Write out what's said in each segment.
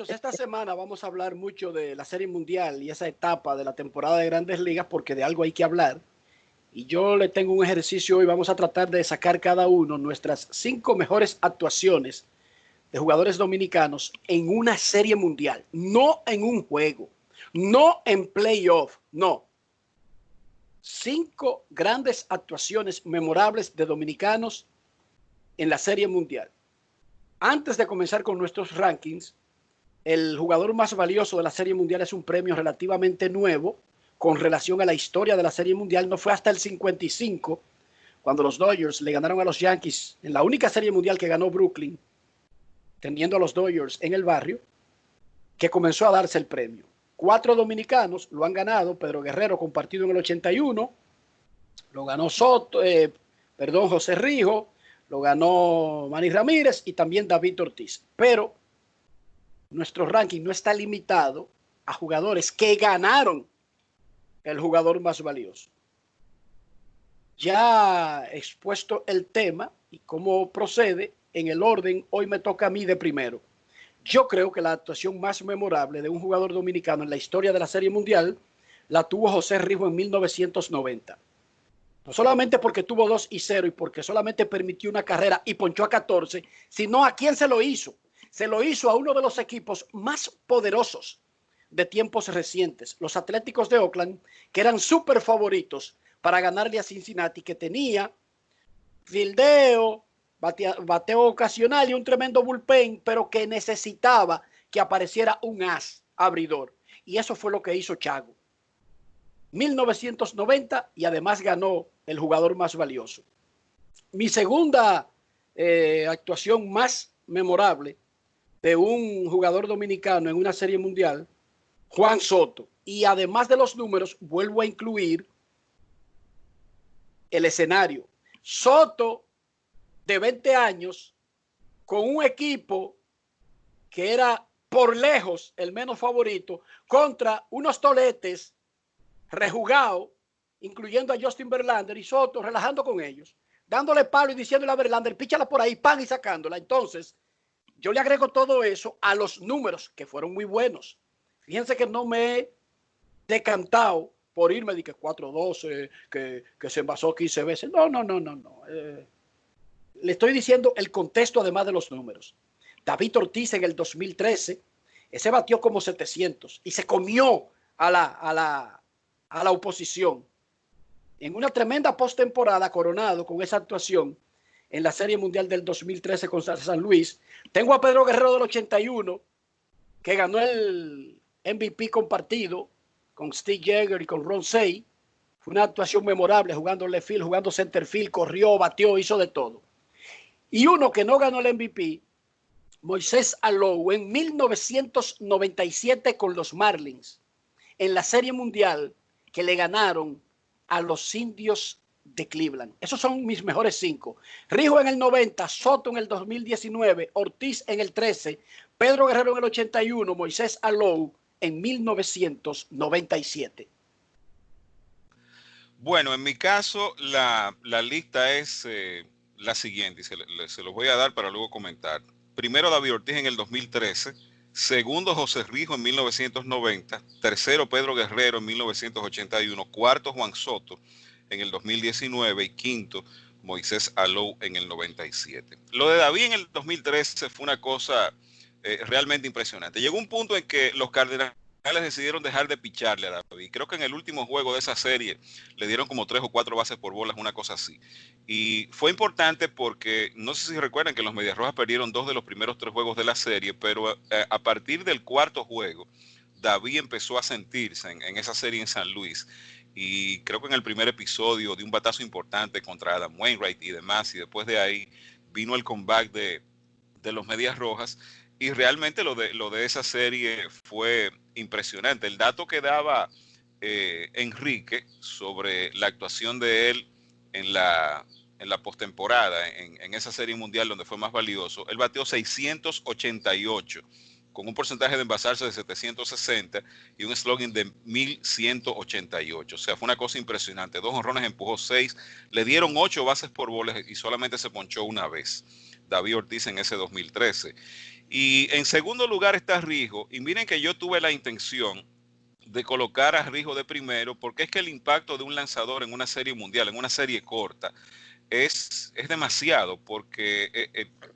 muchachos, esta semana vamos a hablar mucho de la Serie Mundial y esa etapa de la temporada de Grandes Ligas porque de algo hay que hablar. Y yo le tengo un ejercicio hoy, vamos a tratar de sacar cada uno nuestras 5 mejores actuaciones de jugadores dominicanos en una Serie Mundial, no en un juego, no en playoff, no. 5 grandes actuaciones memorables de dominicanos en la Serie Mundial. Antes de comenzar con nuestros rankings, el jugador más valioso de la Serie Mundial es un premio relativamente nuevo con relación a la historia de la Serie Mundial. No fue hasta el 55, cuando los Dodgers le ganaron a los Yankees en la única Serie Mundial que ganó Brooklyn, teniendo a los Dodgers en el barrio, que comenzó a darse el premio. 4 dominicanos lo han ganado. Pedro Guerrero compartido en el 81, lo ganó José Rijo, lo ganó Manny Ramírez y también David Ortiz. Pero nuestro ranking no está limitado a jugadores que ganaron el jugador más valioso. Ya expuesto el tema y cómo procede en el orden, hoy me toca a mí de primero. Yo creo que la actuación más memorable de un jugador dominicano en la historia de la Serie Mundial la tuvo José Rijo en 1990. No solamente porque tuvo 2-0 y porque solamente permitió una carrera y ponchó a 14, sino a quién se lo hizo. Se lo hizo a uno de los equipos más poderosos de tiempos recientes, los Atléticos de Oakland, que eran súper favoritos para ganarle a Cincinnati, que tenía fildeo, bateo ocasional y un tremendo bullpen, pero que necesitaba que apareciera un as abridor. Y eso fue lo que hizo Chago. 1990 y además ganó el jugador más valioso. Mi segunda actuación más memorable de un jugador dominicano en una Serie Mundial, Juan Soto. Y además de los números, vuelvo a incluir el escenario. Soto, de 20 años, con un equipo que era por lejos el menos favorito, contra unos toletes rejugados, incluyendo a Justin Verlander, y Soto relajando con ellos, dándole palo y diciéndole a Verlander, píchala por ahí, pan, y sacándola. Entonces, yo le agrego todo eso a los números, que fueron muy buenos. Fíjense que no me he decantado por irme de que 4-12, que se envasó 15 veces. No. Le estoy diciendo el contexto además de los números. David Ortiz en el 2013, ese batió como 700 y se comió a la oposición. En una tremenda postemporada, coronado con esa actuación en la Serie Mundial del 2013 con San Luis. Tengo a Pedro Guerrero del 81, que ganó el MVP compartido con Steve Jagger y con Ron Cey. Fue una actuación memorable, jugando left field, jugando center field, corrió, batió, hizo de todo. Y uno que no ganó el MVP, Moisés Alou, en 1997 con los Marlins, en la Serie Mundial que le ganaron a los Indios de Cleveland. Esos son mis mejores 5. Rijo en el 90, Soto en el 2019, Ortiz en el 13, Pedro Guerrero en el 81, Moisés Alou en 1997. Bueno, en mi caso la lista es la siguiente, y se los voy a dar para luego comentar. Primero David Ortiz en el 2013, segundo José Rijo en 1990, tercero Pedro Guerrero en 1981, cuarto Juan Soto en el 2019 y quinto Moisés Alou en el 97. Lo de David en el 2013 fue una cosa realmente impresionante. Llegó un punto en que los Cardenales decidieron dejar de picharle a David. Creo que en el último juego de esa serie le dieron como 3 o 4 bases por bolas, una cosa así. Y fue importante porque, no sé si recuerdan que los Medias Rojas perdieron 2 de los primeros 3 juegos de la serie, pero a partir del cuarto juego, David empezó a sentirse en esa serie en San Luis. Y creo que en el primer episodio de un batazo importante contra Adam Wainwright y demás, y después de ahí vino el comeback de los Medias Rojas. Y realmente lo de esa serie fue impresionante. El dato que daba Enrique sobre la actuación de él en la postemporada, en esa serie mundial donde fue más valioso, él bateó 688 con un porcentaje de envasarse de 760 y un slugging de 1188. O sea, fue una cosa impresionante. 2 jonrones, empujó 6, le dieron 8 bases por bolas y solamente se ponchó una vez. David Ortiz en ese 2013. Y en segundo lugar está Rijo. Y miren que yo tuve la intención de colocar a Rijo de primero, porque es que el impacto de un lanzador en una serie mundial, en una serie corta, es demasiado, porque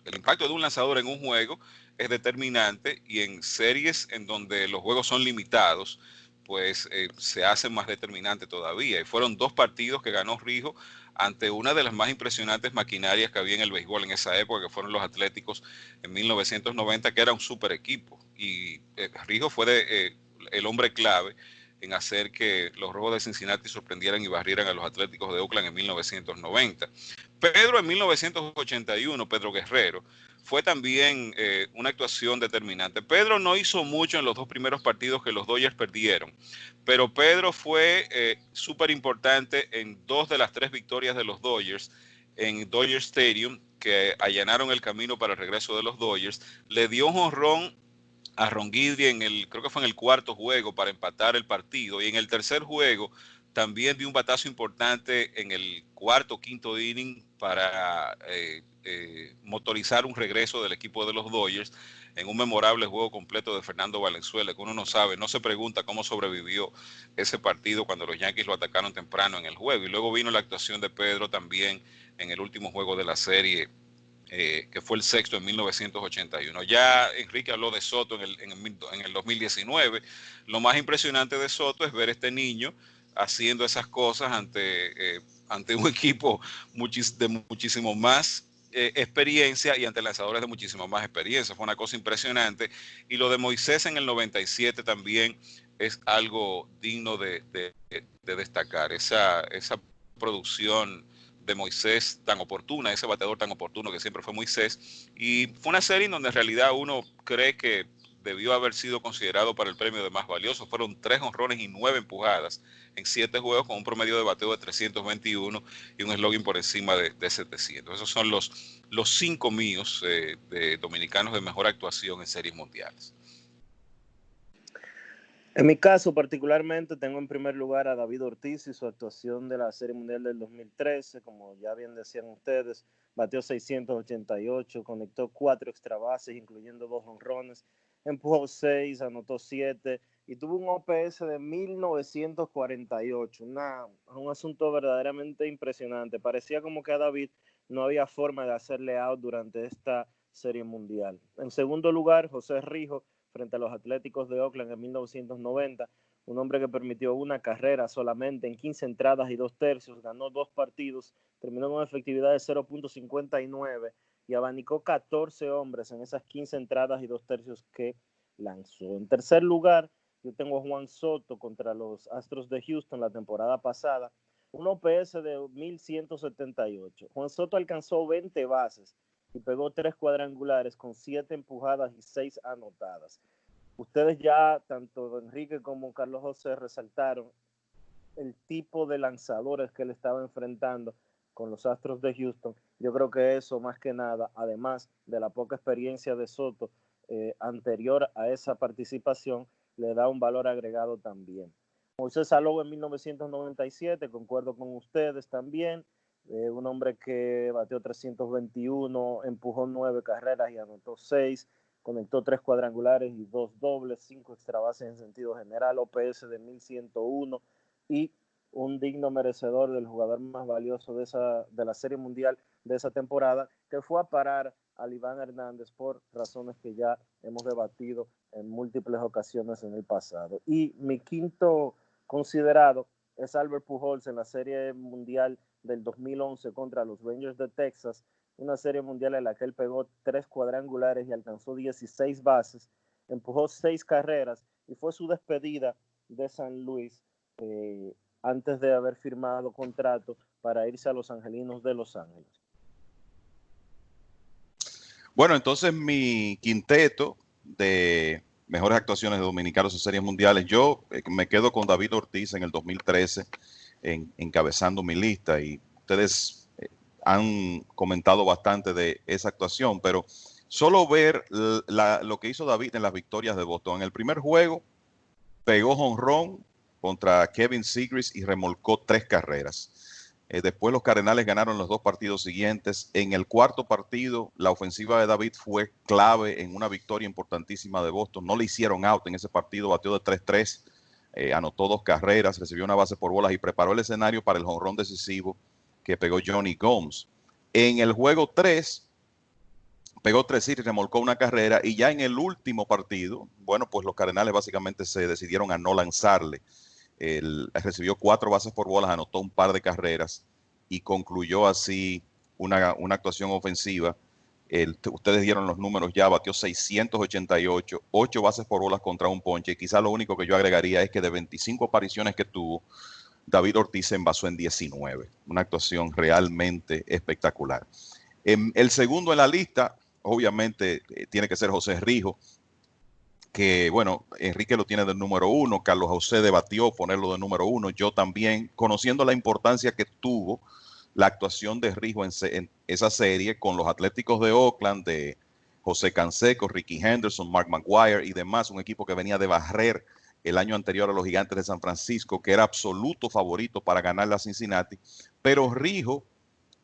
el impacto de un lanzador en un juego es determinante, y en series en donde los juegos son limitados, pues se hace más determinante todavía. Y fueron 2 partidos que ganó Rijo ante una de las más impresionantes maquinarias que había en el béisbol en esa época, que fueron los Atléticos en 1990, que era un super equipo. Y Rijo fue el hombre clave en hacer que los Rojos de Cincinnati sorprendieran y barrieran a los Atléticos de Oakland en 1990. Pedro en 1981, Pedro Guerrero, fue también una actuación determinante. Pedro no hizo mucho en los 2 primeros partidos que los Dodgers perdieron, pero Pedro fue súper importante en 2 de las 3 victorias de los Dodgers en Dodger Stadium, que allanaron el camino para el regreso de los Dodgers. Le dio un jonrón a Ron Guidry creo que fue en el 4º juego para empatar el partido, y en el 3er juego también dio un batazo importante en el 4º, 5º inning para motorizar un regreso del equipo de los Dodgers en un memorable juego completo de Fernando Valenzuela, que uno no sabe, no se pregunta cómo sobrevivió ese partido cuando los Yankees lo atacaron temprano en el juego. Y luego vino la actuación de Pedro también en el último juego de la serie, que fue el 6º en 1981. Ya Enrique habló de Soto en el 2019. Lo más impresionante de Soto es ver a este niño haciendo esas cosas ante un equipo de muchísimo más experiencia y ante lanzadores de muchísima más experiencia. Fue una cosa impresionante. Y lo de Moisés en el 97 también es algo digno de destacar. Esa producción de Moisés tan oportuna, ese bateador tan oportuno que siempre fue Moisés. Y fue una serie en donde en realidad uno cree que debió haber sido considerado para el premio de más valioso. Fueron 3 jonrones y 9 empujadas en 7 juegos, con un promedio de bateo de 321 y un slogan por encima de 700. Esos son los 5 míos de dominicanos de mejor actuación en series mundiales. En mi caso, particularmente, tengo en primer lugar a David Ortiz y su actuación de la Serie Mundial del 2013. Como ya bien decían ustedes, bateó 688, conectó 4 extra bases, incluyendo 2 jonrones, empujó 6, anotó 7 y tuvo un OPS de 1948. Un asunto verdaderamente impresionante. Parecía como que a David no había forma de hacerle out durante esta Serie Mundial. En segundo lugar, José Rijo, frente a los Atléticos de Oakland en 1990, un hombre que permitió una carrera solamente en 15 entradas y 2 tercios, ganó 2 partidos, terminó con una efectividad de 0.59 y abanicó 14 hombres en esas 15 entradas y 2 tercios que lanzó. En tercer lugar, yo tengo a Juan Soto contra los Astros de Houston la temporada pasada, un OPS de 1178. Juan Soto alcanzó 20 bases y pegó 3 cuadrangulares con 7 empujadas y 6 anotadas. Ustedes ya, tanto Enrique como Carlos José, resaltaron el tipo de lanzadores que él estaba enfrentando con los Astros de Houston. Yo creo que eso, más que nada, además de la poca experiencia de Soto anterior a esa participación, le da un valor agregado también. Moisés Alou en 1997, concuerdo con ustedes también, un hombre que bateó 321, empujó 9 carreras y anotó 6, conectó 3 cuadrangulares y 2 dobles, 5 extra bases en sentido general, OPS de 1101 y un digno merecedor del jugador más valioso de la Serie Mundial de esa temporada, que fue a parar a Iván Hernández por razones que ya hemos debatido en múltiples ocasiones en el pasado. Y mi quinto considerado es Albert Pujols en la Serie Mundial del 2011 contra los Rangers de Texas, una Serie Mundial en la que él pegó 3 cuadrangulares y alcanzó 16 bases, empujó 6 carreras y fue su despedida de San Luis antes de haber firmado contrato para irse a los Angelinos de Los Ángeles. Bueno, entonces mi quinteto de mejores actuaciones de dominicanos en series mundiales, yo me quedo con David Ortiz en el 2013 encabezando mi lista, y ustedes han comentado bastante de esa actuación, pero solo ver lo que hizo David en las victorias de Boston. En el primer juego pegó jonrón contra Kevin Zegras y remolcó 3 carreras. Después los Cardenales ganaron los 2 partidos siguientes. En el cuarto partido, la ofensiva de David fue clave en una victoria importantísima de Boston. No le hicieron out en ese partido, batió de 3-3, anotó 2 carreras, recibió una base por bolas y preparó el escenario para el jonrón decisivo que pegó Johnny Gomes. En el juego 3, pegó 3 hits y remolcó una carrera, y ya en el último partido, bueno, pues los Cardenales básicamente se decidieron a no lanzarle. Recibió 4 bases por bolas, anotó un par de carreras y concluyó así una actuación ofensiva. Ustedes dieron los números ya, batió 688, 8 bases por bolas contra un ponche, y quizá lo único que yo agregaría es que de 25 apariciones que tuvo, David Ortiz se envasó en 19. Una actuación realmente espectacular. El segundo en la lista, obviamente, tiene que ser José Rijo, que, bueno, Enrique lo tiene del número 1, Carlos José debatió ponerlo de número 1, yo también, conociendo la importancia que tuvo la actuación de Rijo en esa serie con los Atléticos de Oakland, de José Canseco, Ricky Henderson, Mark McGwire y demás, un equipo que venía de barrer el año anterior a los Gigantes de San Francisco, que era absoluto favorito para ganar a Cincinnati, pero Rijo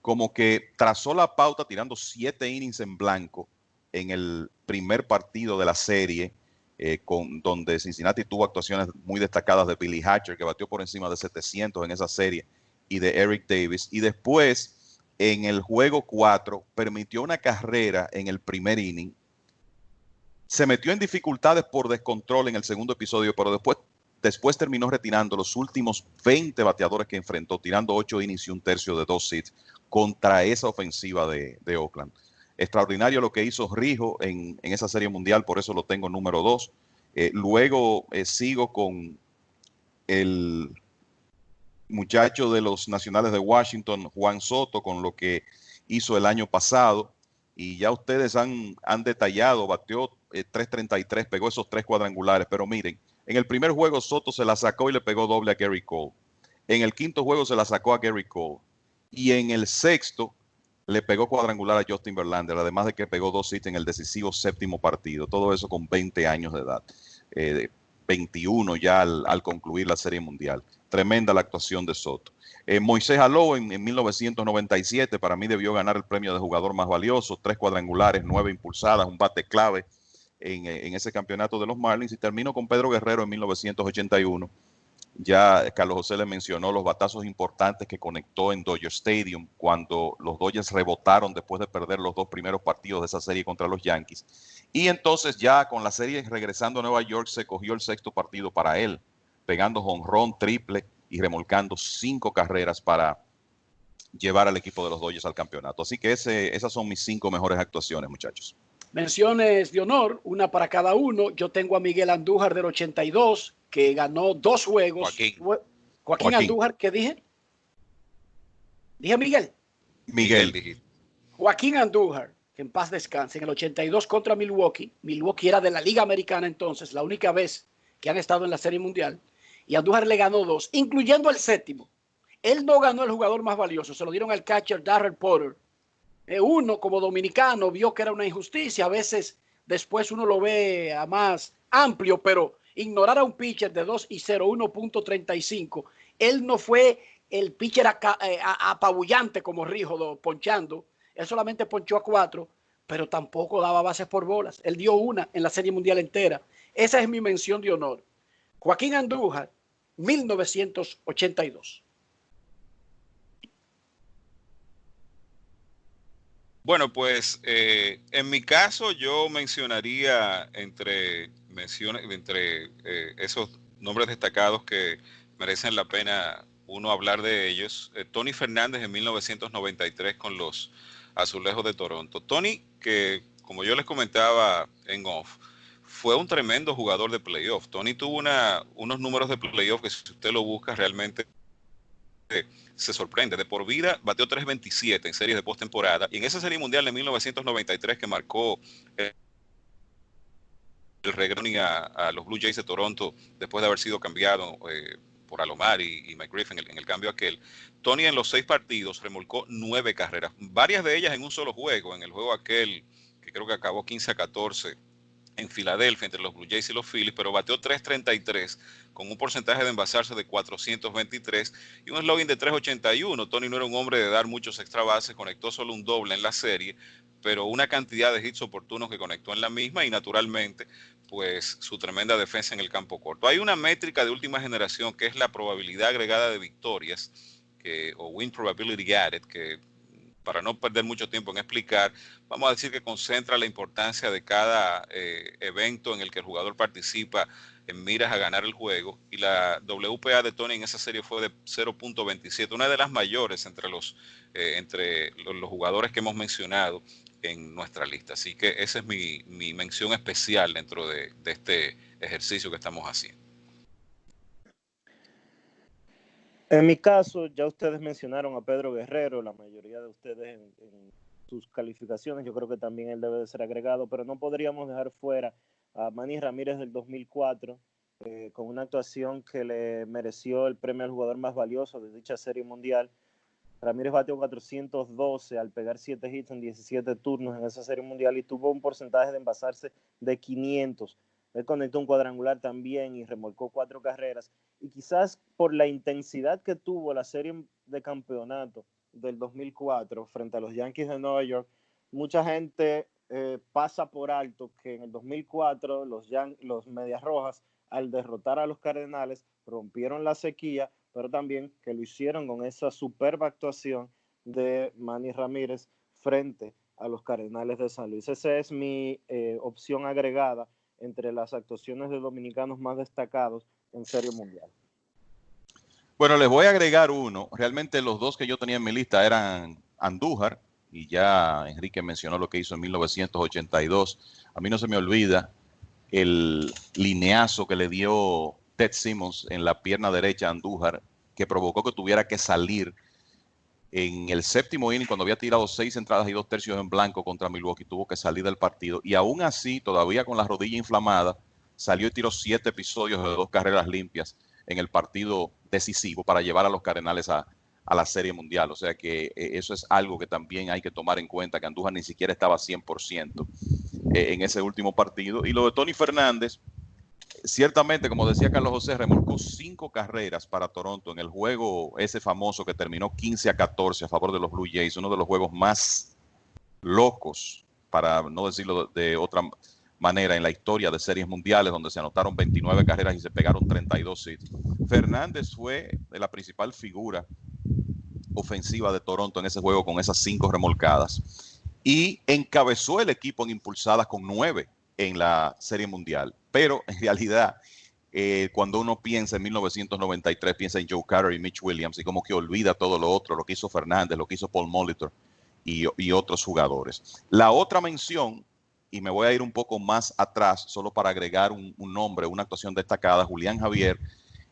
como que trazó la pauta tirando 7 innings en blanco en el primer partido de la serie, donde Cincinnati tuvo actuaciones muy destacadas de Billy Hatcher, que batió por encima de 700 en esa serie, y de Eric Davis. Y después, en el juego 4, permitió una carrera en el primer inning. Se metió en dificultades por descontrol en el segundo episodio, pero después terminó retirando los últimos 20 bateadores que enfrentó, tirando 8 innings y 1/3 de 2 hits contra esa ofensiva de Oakland. Extraordinario lo que hizo Rijo en esa serie mundial, por eso lo tengo número 2. Luego sigo con el muchacho de los Nacionales de Washington, Juan Soto, con lo que hizo el año pasado. Y ya ustedes han detallado, batió 333, pegó esos 3 cuadrangulares. Pero miren, en el primer juego Soto se la sacó y le pegó doble a Gary Cole. En el quinto juego se la sacó a Gary Cole. Y en el sexto le pegó cuadrangular a Justin Verlander, además de que pegó 2 hits en el decisivo 7º partido. Todo eso con 20 años de edad. 21 ya al concluir la Serie Mundial. Tremenda la actuación de Soto. Moisés Alou en 1997 para mí debió ganar el premio de jugador más valioso. 3 cuadrangulares, 9 impulsadas, un bate clave en ese campeonato de los Marlins. Y terminó con Pedro Guerrero en 1981. Ya Carlos José le mencionó los batazos importantes que conectó en Dodger Stadium cuando los Dodgers rebotaron después de perder los 2 primeros partidos de esa serie contra los Yankees. Y entonces ya con la serie regresando a Nueva York se cogió el 6º partido para él, pegando jonrón, triple y remolcando 5 carreras para llevar al equipo de los Dodgers al campeonato. Así que esas son mis 5 mejores actuaciones, muchachos. Menciones de honor, una para cada uno. Yo tengo a Miguel Andújar del 82, que ganó 2 juegos. Joaquín Andújar, ¿qué dije? ¿Dije Miguel? Miguel. Joaquín Andújar, que en paz descanse, en el 82 contra Milwaukee. Milwaukee era de la Liga Americana entonces, la única vez que han estado en la Serie Mundial. Y Andújar le ganó 2, incluyendo el 7º. Él no ganó el jugador más valioso, se lo dieron al catcher Darrell Porter. Uno como dominicano vio que era una injusticia. A veces después uno lo ve a más amplio, pero ignorar a un pitcher de 2-0, 1.35. Él no fue el pitcher apabullante como Rijo ponchando. Él solamente ponchó a 4, pero tampoco daba bases por bolas. Él dio una en la Serie Mundial entera. Esa es mi mención de honor. Joaquín Andújar, 1982. Bueno, pues en mi caso yo mencionaría entre esos nombres destacados que merecen la pena uno hablar de ellos. Tony Fernández en 1993 con los Azulejos de Toronto. Tony, que como yo les comentaba en off, fue un tremendo jugador de playoff. Tony tuvo unos números de playoff que si usted lo busca realmente se sorprende. De por vida bateó 327 en series de postemporada, y en esa serie mundial de 1993 que marcó el regreso a los Blue Jays de Toronto después de haber sido cambiado por Alomar y Mike Griffin en el cambio aquel, Tony en los 6 partidos remolcó 9 carreras, varias de ellas en un solo juego, en el juego aquel que creo que acabó 15-14 en Filadelfia entre los Blue Jays y los Phillies, pero bateó 3.33 con un porcentaje de envasarse de 423 y un slogan de 3.81. Tony no era un hombre de dar muchos extra bases, conectó solo un doble en la serie, pero una cantidad de hits oportunos que conectó en la misma y naturalmente pues su tremenda defensa en el campo corto. Hay una métrica de última generación que es la probabilidad agregada de victorias, o win probability added, que para no perder mucho tiempo en explicar, vamos a decir que concentra la importancia de cada evento en el que el jugador participa en miras a ganar el juego, y la WPA de Tony en esa serie fue de 0.27, una de las mayores entre los jugadores que hemos mencionado en nuestra lista. Así que esa es mi mención especial dentro de este ejercicio que estamos haciendo. En mi caso, ya ustedes mencionaron a Pedro Guerrero, la mayoría de ustedes en sus calificaciones, yo creo que también él debe de ser agregado, pero no podríamos dejar fuera a Manny Ramírez del 2004, con una actuación que le mereció el premio al jugador más valioso de dicha serie mundial. Ramírez bateó 412 al pegar 7 hits en 17 turnos en esa serie mundial y tuvo un porcentaje de envasarse de 500. Él conectó un cuadrangular también y remolcó 4 carreras. Y quizás por la intensidad que tuvo la serie de campeonato del 2004 frente a los Yankees de Nueva York, mucha gente pasa por alto que en el 2004 los Medias Rojas, al derrotar a los Cardenales, rompieron la sequía, pero también que lo hicieron con esa superba actuación de Manny Ramírez frente a los Cardenales de San Luis. Esa es mi opción agregada entre las actuaciones de dominicanos más destacados en Serie Mundial. Bueno, les voy a agregar uno. Realmente los dos que yo tenía en mi lista eran Andújar, y ya Enrique mencionó lo que hizo en 1982. A mí no se me olvida el lineazo que le dio Ted Simmons en la pierna derecha a Andújar, que provocó que tuviera que salir en el séptimo inning, cuando había tirado 6 entradas y 2 tercios en blanco contra Milwaukee. Tuvo que salir del partido y aún así, todavía con la rodilla inflamada, salió y tiró 7 episodios de 2 carreras limpias en el partido decisivo para llevar a los Cardenales a la Serie Mundial. O sea que eso es algo que también hay que tomar en cuenta, que Andújar ni siquiera estaba 100% en ese último partido. Y lo de Tony Fernández, ciertamente, como decía Carlos José, remolcó 5 carreras para Toronto en el juego ese famoso que terminó 15-14 a favor de los Blue Jays, uno de los juegos más locos, para no decirlo de otra manera, en la historia de series mundiales, donde se anotaron 29 carreras y se pegaron 32 hits. Fernández fue la principal figura ofensiva de Toronto en ese juego con esas 5 remolcadas y encabezó el equipo en impulsadas con 9 en la Serie Mundial. Pero en realidad, cuando uno piensa en 1993, piensa en Joe Carter y Mitch Williams y como que olvida todo lo otro, lo que hizo Fernández, lo que hizo Paul Molitor y otros jugadores. La otra mención, y me voy a ir un poco más atrás, solo para agregar un nombre, una actuación destacada, Julián Javier,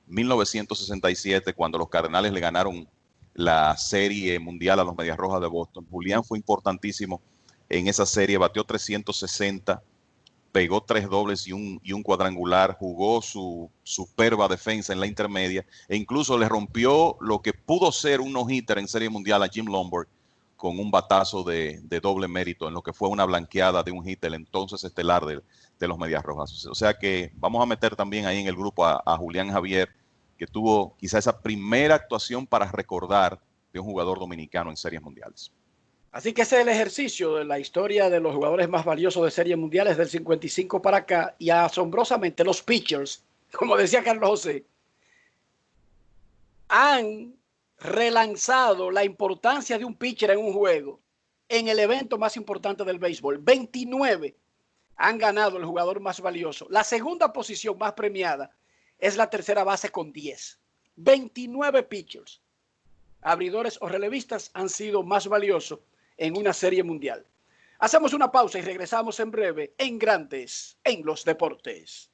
1967, cuando los Cardenales le ganaron la Serie Mundial a los Medias Rojas de Boston. Julián fue importantísimo en esa serie, batió 360, pegó 3 dobles y un cuadrangular, jugó su superba defensa en la intermedia e incluso le rompió lo que pudo ser un no-hitter en Serie Mundial a Jim Lombard con un batazo de doble mérito en lo que fue una blanqueada de un hit, el entonces estelar de los Medias Rojas. O sea que vamos a meter también ahí en el grupo a Julián Javier, que tuvo quizá esa primera actuación para recordar de un jugador dominicano en series mundiales. Así que ese es el ejercicio de la historia de los jugadores más valiosos de series mundiales del 55 para acá, y asombrosamente los pitchers, como decía Carlos José, han relanzado la importancia de un pitcher en un juego en el evento más importante del béisbol. 29 han ganado el jugador más valioso. La segunda posición más premiada es la tercera base con 10. 29 pitchers, abridores o relevistas, han sido más valiosos en una serie mundial. Hacemos una pausa y regresamos en breve en Grandes en los Deportes.